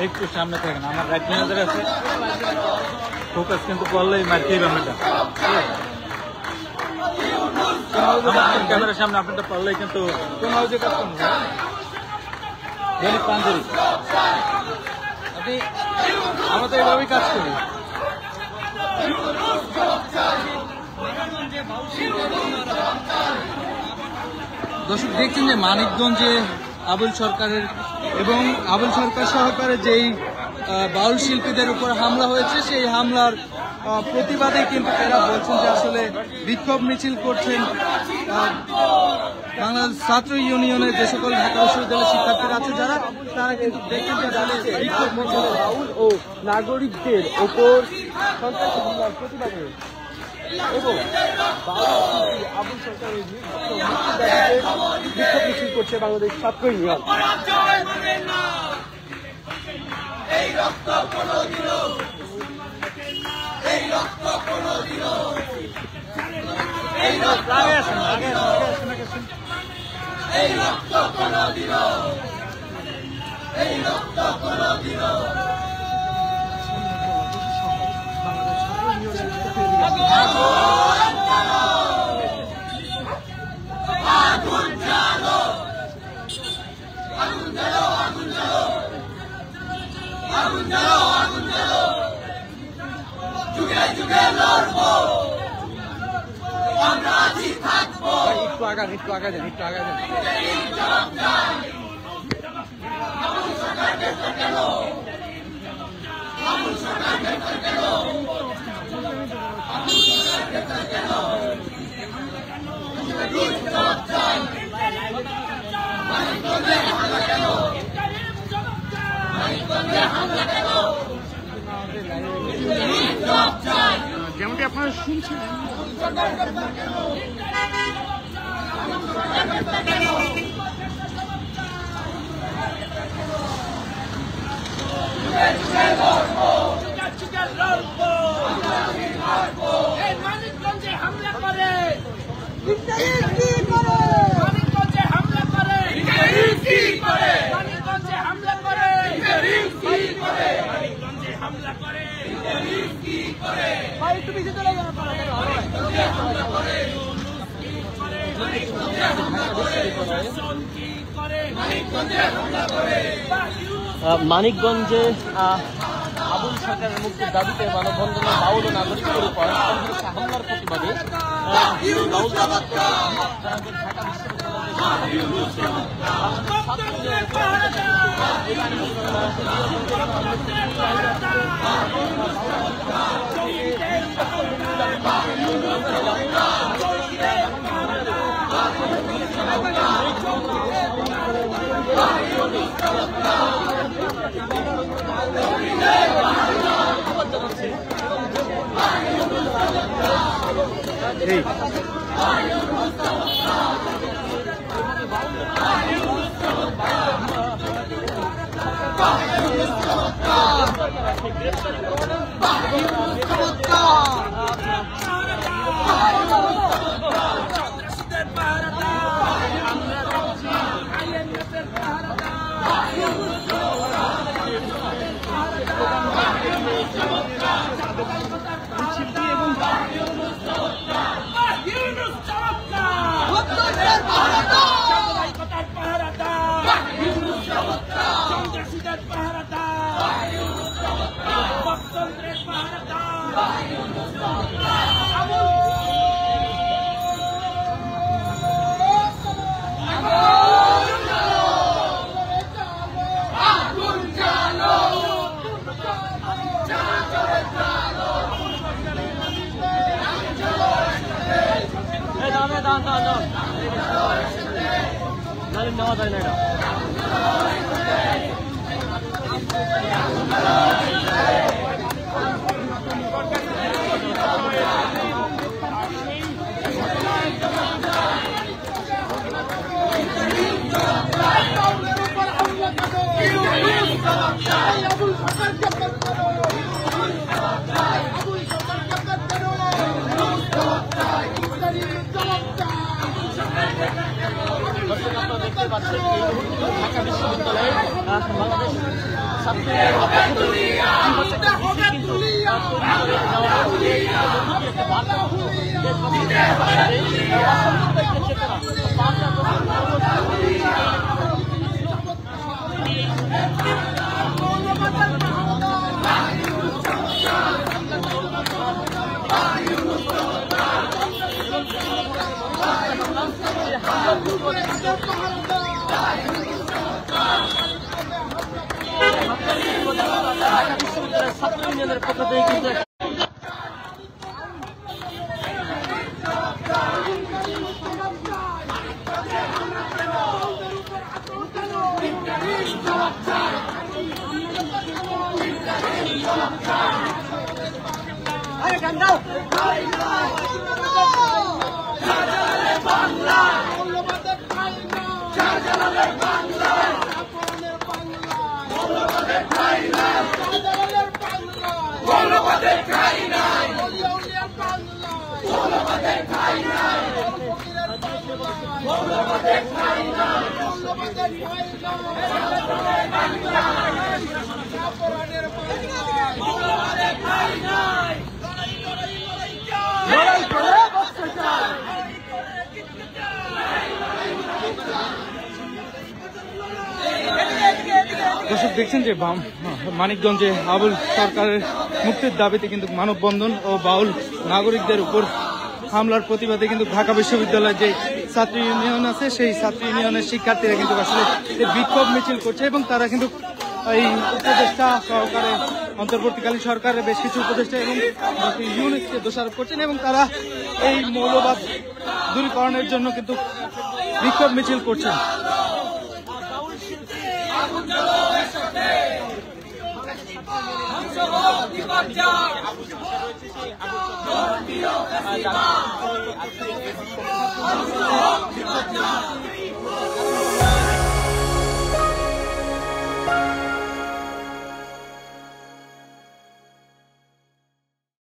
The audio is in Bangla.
একটু সামনে থাকেন, আমার রাইট ম্যানেজার আছে, ফোকাস কিন্তু করলেই মারতেই ব্যাপারটা। আমার ক্যামেরার সামনে আপনারটা পারলেই কিন্তু কোনো যে কাজ করুন পাঞ্জাবি, আপনি আমরা তো এভাবেই কাজ করি। দর্শক দেখছেন যে মানিকগঞ্জে আবুল সরকারের এবং আবুল সরকার সহকারে যেই বাউল শিল্পীদের উপর হামলা হয়েছে, সেই হামলার প্রতিবাদে কিন্তু তারা বলছেন যে আসলে বিক্ষোভ মিছিল করছেন বাংলাদেশ ছাত্র ইউনিয়নের যে সকল ঢাকা বিশ্ববিদ্যালয়ের শিক্ষার্থীরা আছে যারা, তারা কিন্তু দেখছেন যে বিক্ষোভ মিছিল বাউল ও নাগরিকদের ওপর সন্ত্রাসী হামলার প্রতিবাদে এবং আবুল সরকারের বিক্ষোভ মিছিল করছে বাংলাদেশ ছাত্র ইউনিয়ন। এই রক্ত কোনদিনও, এই রক্ত কোনদিনও, এই রক্ত কোনদিনও, এই রক্ত কোনদিনও, এই রক্ত কোনদিনও আগুন জ্বালো, আগুন জ্বালো, আগুন জ্বালো, আগুন জ্বালো, আগুন জ্বালো, যুগে যুগে লড়বো, আমরা আছি থাকবো। একটু আগান, একটু আগা যান, একটু আগা যান। আবুল সরকার গ্রেফতার কেন, আবুল সরকার গ্রেফতার কেন, আবুল সরকার গ্রেফতার কেন, মানিকগঞ্জে হামলা কেন, মানিকগঞ্জে হামলা কেন, যেমনটি আপনারা শুনছেন মানিকগঞ্জে হামলা করে, মানিকগঞ্জে হামলা করে, মানিকগঞ্জে হামলা করে, মানিকগঞ্জে হামলা করে, ভাই একটু পিছিয়ে চলে যান, মানিকগঞ্জে হামলা করে, মানিকগঞ্জে আবুল সরকারের মুক্তির দাবিতে মানববন্ধনে বাউল ও নাগরিকদের উপর হামলার প্রতিবাদে নেওয়া যায় না এটা দেখতে পাচ্ছেন এই মুহূর্তে ঢাকা বিশ্ববিদ্যালয়ে বাংলাদেশ ছাত্র কিন্তু একটা বার্তা বিশ্ববিদ্যালয়ের ছাত্র ইউনিয়নের পক্ষ থেকে কিন্তু দর্শক দেখছেন যে মানিকগঞ্জে আবুল সরকারের মুক্তির দাবিতে কিন্তু মানববন্ধন ও বাউল নাগরিকদের উপর হামলার প্রতিবাদে কিন্তু ঢাকা বিশ্ববিদ্যালয়ের যে ছাত্র ইউনিয়ন আছে সেই ছাত্র ইউনিয়নের শিক্ষার্থীরা কিন্তু আসলে বিক্ষোভ মিছিল করছে এবং তারা কিন্তু এই উপদেষ্টা সহকারে অন্তর্বর্তীকালীন সরকারের বেশ কিছু উপদেষ্টা এবং ইউনিটকে দোষারোপ করছেন এবং তারা এই মৌলবাদ দূরীকরণের জন্য কিন্তু বিক্ষোভ মিছিল করছেন। Vamos,